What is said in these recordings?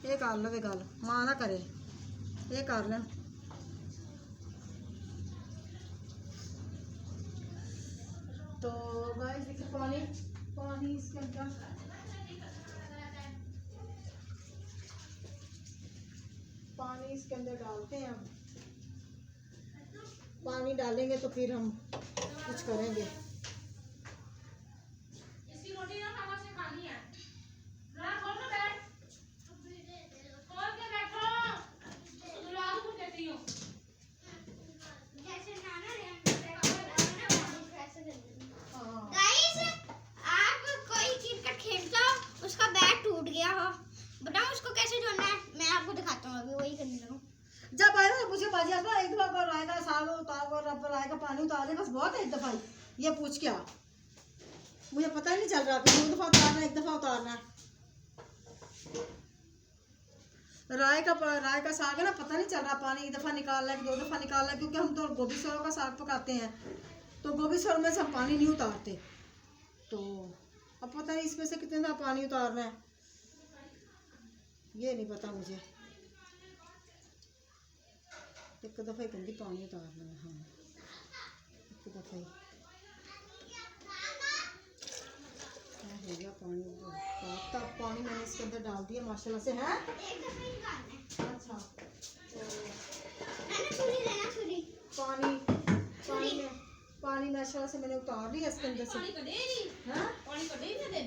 ये कर लो वे गल मां ना करे ये कर लें। तो गाइस देखिए पानी पानी इसके अंदर पानी इसके अंदर डालते हैं। हम पानी डालेंगे तो फिर हम कुछ करेंगे। इसकी रोटी ना खाना से खानी है ना खोल के बैठ खोल के बैठो दुला को देती हूं जैसे नाना रे गाइस आप कोई क्रिकेट खेलता हो उसका बैट टूट गया हो बताओ उसको कैसे जोड़ना है। मैं आपको दिखाता हूं अभी वही करने लगा। जब आए ना मुझे बाजी आता एक दफा कर आएगा साग उतार कर रबर आएगा पानी उतार दे बस बहुत है एक दफा ये पूछ क्या मुझे पता ही नहीं चल रहा कि 2 दफा उतारना 1 दफा उतारना। राय का साग है ना पता नहीं चल रहा पानी 1 दफा निकालना है 2 दफा निकालना है क्योंकि हम तो गोभी सरों का साग पकाते हैं तो गोभी सरों में से हम पानी नहीं उतारते। तो अब पता नहीं इसमें से कितने दफा पानी उतारना है ये नहीं पता मुझे। एक दफ़ा ही गंदी पानी उतारना है। हाँ एक दफ़ा ही क्या हो गया पानी तब पानी मैंने इसके अंदर डाल दिया माशाल्लाह से है। अच्छा पानी पानी में पानी माशाल्लाह से मैंने उतार लिया इसके अंदर से।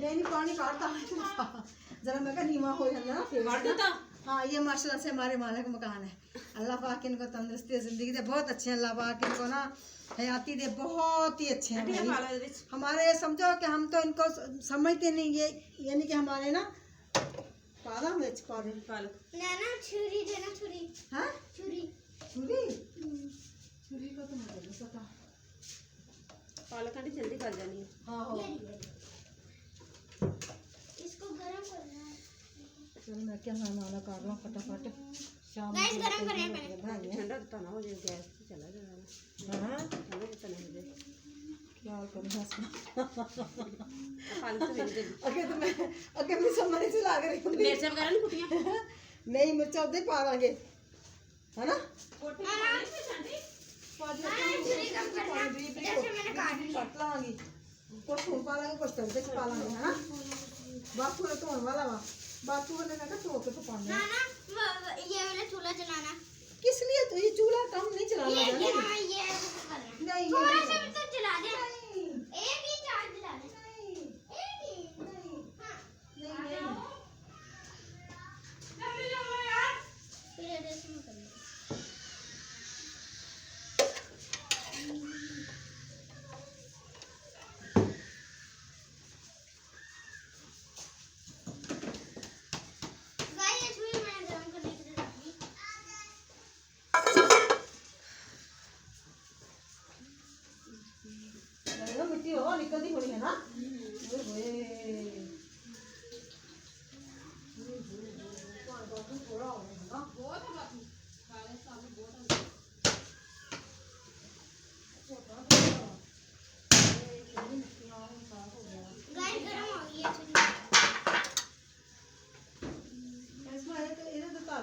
नहीं पानी काटता है जरा मैं क्या नीमा हो जाना फिर। हाँ ये माशाल्लाह से हमारे मालिक मकान है अल्लाह पाक इनको तंदुरुस्ती ज़िंदगी दे बहुत अच्छे हैं अल्लाह पाक इनको ना हयाती दे बहुत ही अच्छे हैं हमारे। समझो कि हम तो इनको समझते नहीं ये यानी कि हमारे ना पाला मिर्च पालक ना छुरी देना छुरी। हाँ छुरी छुरी छुरी का तो मुझे नहीं पता पालक आंटी जल्दी गल जानी है। हाँ हो इसको गरम करना है। चलो मैं क्या खाना कर रहा हूँ फटाफट शाम गैस गरम करने पहले ठंडा तो ना हो जाए गैस पे चला जाएगा। हां ठंडा तो नहीं हो जाए क्या करूं इसमें अगे मैं समझ से लग रही हूं मिर्च वगैरह नहीं कुटियां नहीं मिर्च उधर पा लांगे है ना कोटी जैसे मैंने काट लांगी कुछ पा लांगे कुछ तड़के से पा लांगे है ना। बाथू तो होने वाला वा बाथू वाले ना तो के तो पानी ना ये वाला चूल्हा चलाना किस लिए तो ये चूल्हा कम नहीं चलाना ये हां ये नहीं थोड़ा सा भी तो चला दे एक ही चार्ज चला दे नहीं एक ही नहीं हां नहीं जल्दी जाओ यार फिर ऐसे में करना मिट्टी हो निकलती थोड़ी है ना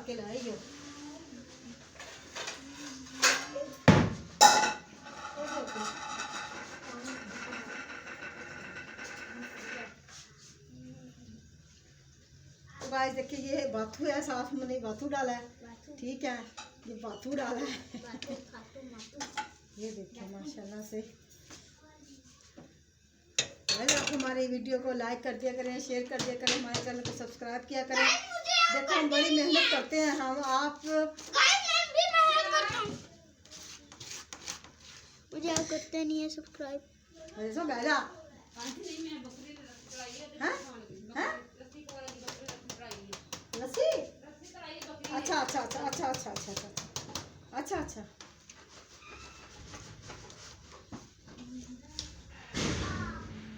के लाएगी गाइस देखिए ये बाथू है साथ में नहीं बाथू डाला है ठीक है ये बाथू डाला है ये देखिए माशाल्लाह से। आप हमारी वीडियो को लाइक कर दिया करें शेयर कर दिया करें हमारे चैनल को सब्सक्राइब किया करें। देखो हम बड़ी मेहनत करते हैं हम आप मुझे आप करते नहीं है सब्सक्राइब ऐसा बैठा लस्सी अच्छा अच्छा अच्छा अच्छा अच्छा अच्छा अच्छा अच्छा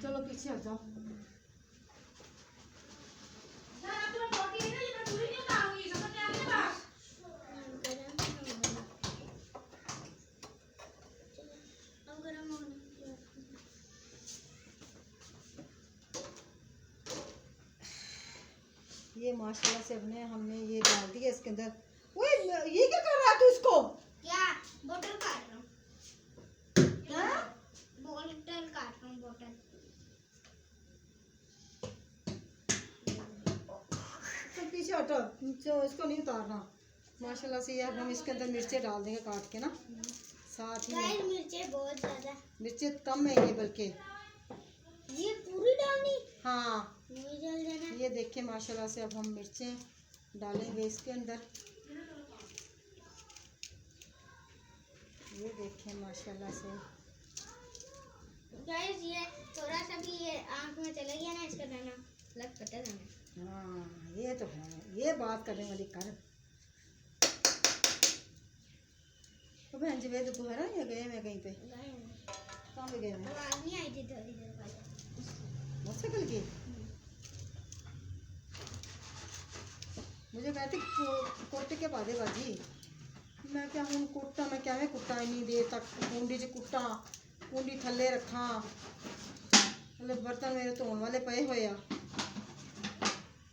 चलो पीछे आ जाओ। ये माशाल्लाह से हमने ये डाल दिया इसके अंदर। ओए ये क्या कर रहा है तू इसको? क्या बोतल काट रहा हूँ? हाँ बोतल काट रहा हूँ, बोतल। तो पीछे हटो, जो इसको नहीं उतारना। माशाल्लाह से ये अब हम इसके अंदर मिर्चें डाल देंगे काट के ना साथ ही में। मिर्चें बहुत ज्यादा, मिर्चें कम है ये बल्कि। ये पूरी डालनी? हाँ नहीं डाल देना। ये देखिए माशाल्लाह से अब हम मिर्चें डालेंगे इसके अंदर। ये देखें माशाल्लाह से गाइस, ये थोड़ा सा भी ये आँख में चला गया ना, इसका दाना लग पता है। हाँ ये तो है, ये बात करने वाली कर। तो बहन जवेद को है ना, ये गए मैं कहीं पे, कहाँ पे गए मैं? आवाज नहीं आई थी थोड़ी देर पहले मोटरसाइकिल की। मुझे कहते कोटे के पादे बाजी, मैं क्या हूँ कुट्टा, मैं क्या है कुट्टा इन्नी देर तक कुंडी च कुट्टा, कुंडी थले रखा, मतलब बर्तन मेरे धोने वाले पए हुए आ।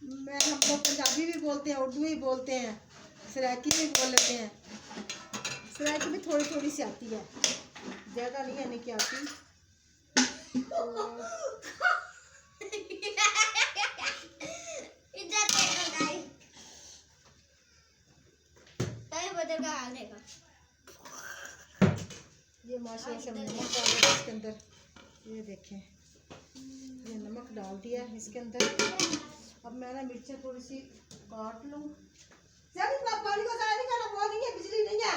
मैं हम लोग पंजाबी भी बोलते हैं, उर्दू भी बोलते हैं, सराइकी भी बोल लेते हैं। सराइकी भी थोड़ी थोड़ी सी आती है, ज़्यादा नहीं आने की आती। ये माशाल्लाह से नमक डाल दिया इसके अंदर। ये देखें ये नमक डाल दिया इसके अंदर। अब मैं ना मिर्चें थोड़ी सी काट लूँ। पानी को ज़ाया नहीं करना, वो नहीं है, बिजली नहीं है।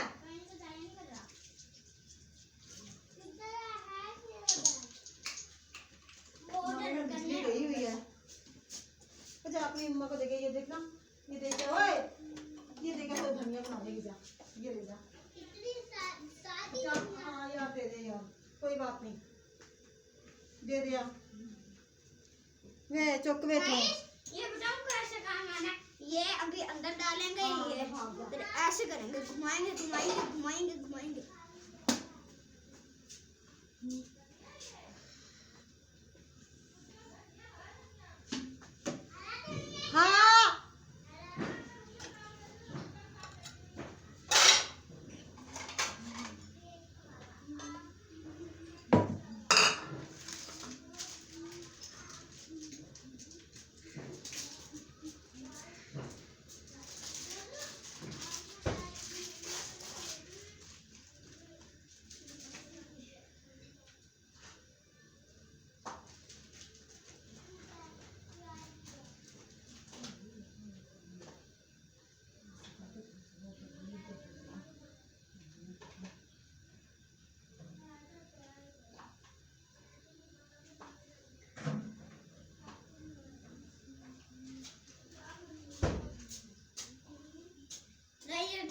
बिजली गई हुई है। अच्छा अपनी अम्मा को देखे, ये देखना, ये देखे, ओए ये देखे तो धनिया बना देगी, जा ये ले जा। हाँ यार दे दे यार, कोई बात नहीं, दे दे यार। वे चुक वे तू। ये बताऊं कैसे काम आना? ये अभी अंदर डालेंगे, ये फिर ऐसे करेंगे, घुमाएंगे घुमाएंगे घुमाएंगे घुमाएंगे। हाँ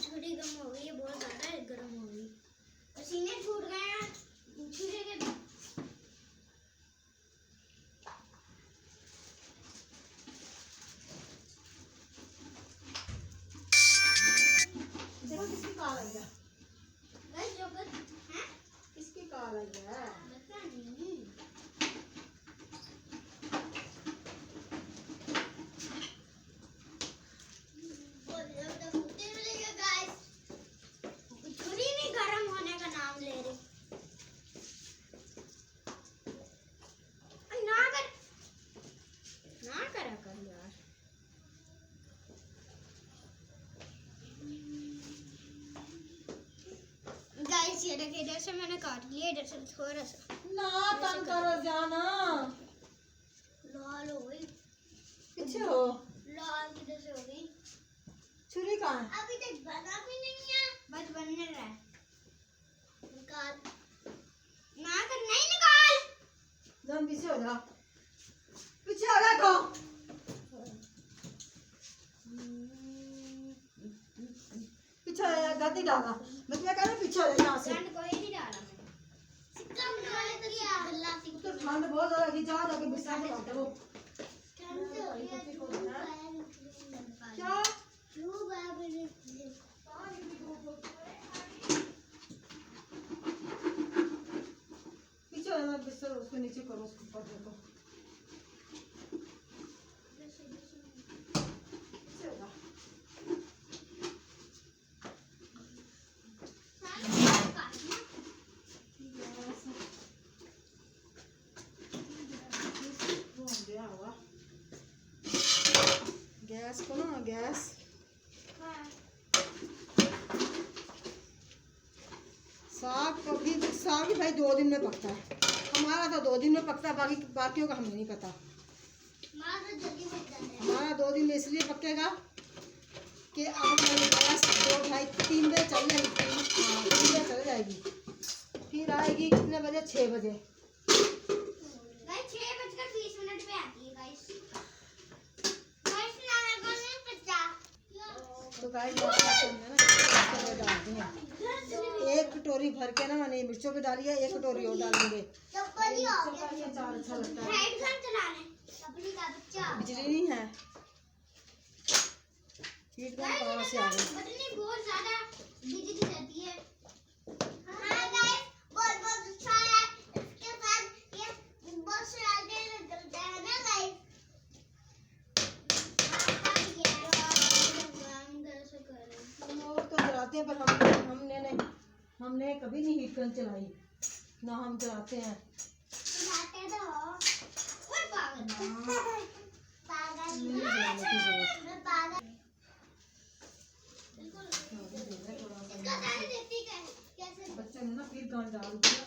छुरी गर्म हो गई है, बहुत ज्यादा गर्म हो गई, पसीने छूट गए हैं छुरी के। देखो किसकी कॉल आई है? गाइस जो कर हैं, किसकी कॉल आई है? पता नहीं। ये देखिए, इधर से मैंने काट लिया, इधर से थोड़ा सा ना तंग करो जाना। लाल हो गई, पीछे हो। लाल किधर से हो गई? छुरी कहाँ है? अभी तक बना भी नहीं है, बस बनने रहा है। निकाल ना कर, नहीं निकाल, जान पीछे हो जा, पीछे हो जा तो। पीछे हो जा, गलती डाला, मैं तुम्हें कह रही हूँ पीछे हो जा यहाँ से। गंद कोई नहीं डाला मैंने, सिक्का बनाया तो क्या गल्ला तो ठंड बहुत ज़्यादा लगी, जा जाके बिस्तर में बैठो वो। क्या? पीछे हो जा, बिस्तर उसके नीचे करो, उसके ऊपर देखो। गैस को ना, गैस साग भी भाई 2 दिन में पकता है। हमारा तो 2 दिन में पकता है, बाकियों का हमें नहीं पता। हमारा 2 दिन में इसलिए पकेगा कि अब हमारी गैस 2, ढाई, 3 बजे चल जाएगी, 3 बजे चल जाएगी, फिर आएगी कितने बजे, 6 बजे। 6:20 पे आती है गाइस। तो गाइस डालते हैं 1 कटोरी भर के ना, मैंने मिर्चों की डाली है, 1 कटोरी और डालेंगे। अचार अच्छा लगता है। बिजली नहीं है, हीट गन कहाँ से आ गई? बहुत ज्यादा बिजली रहती है। हाँ गाइस, बहुत अच्छा है। इसके साथ ये बहुत सारे निकलते हैं ना गाइस। हम और तो चलाते हैं, पर हमने कभी नहीं हीट गन चलाई, ना हम चलाते हैं। बच्चे ने ना फिर गन डाल दिया।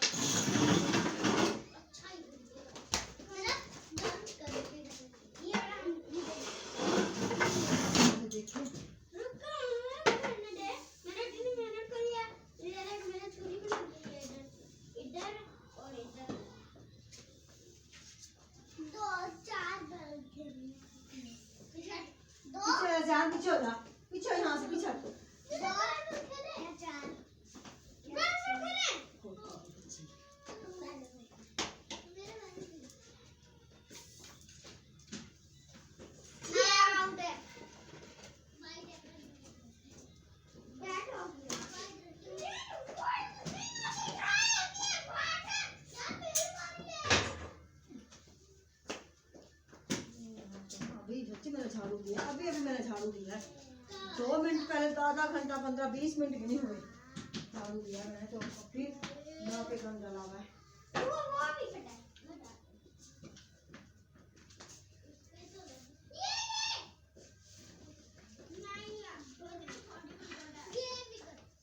पीछे हो जा, पीछे यहाँ से पीछे। मैंने झाड़ू दिया, अभी मैंने झाड़ू दिया, 2 मिनट पहले, आधा घंटा, 15-20 मिनट भी नहीं हुए झाड़ू दिया मैंने, तो फिर यहाँ पे गन डाला हुआ है।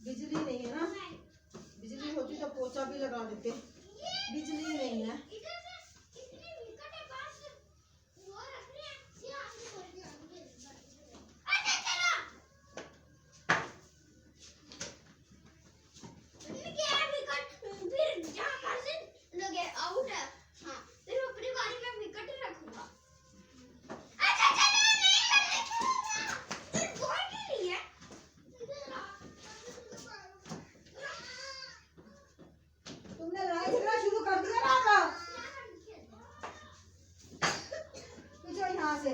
बिजली नहीं है ना, बिजली होती तो पोछा भी लगा देते, बिजली नहीं है। तुमने लड़ाई झगड़ा शुरू कर दिया ना, पीछे यहाँ से।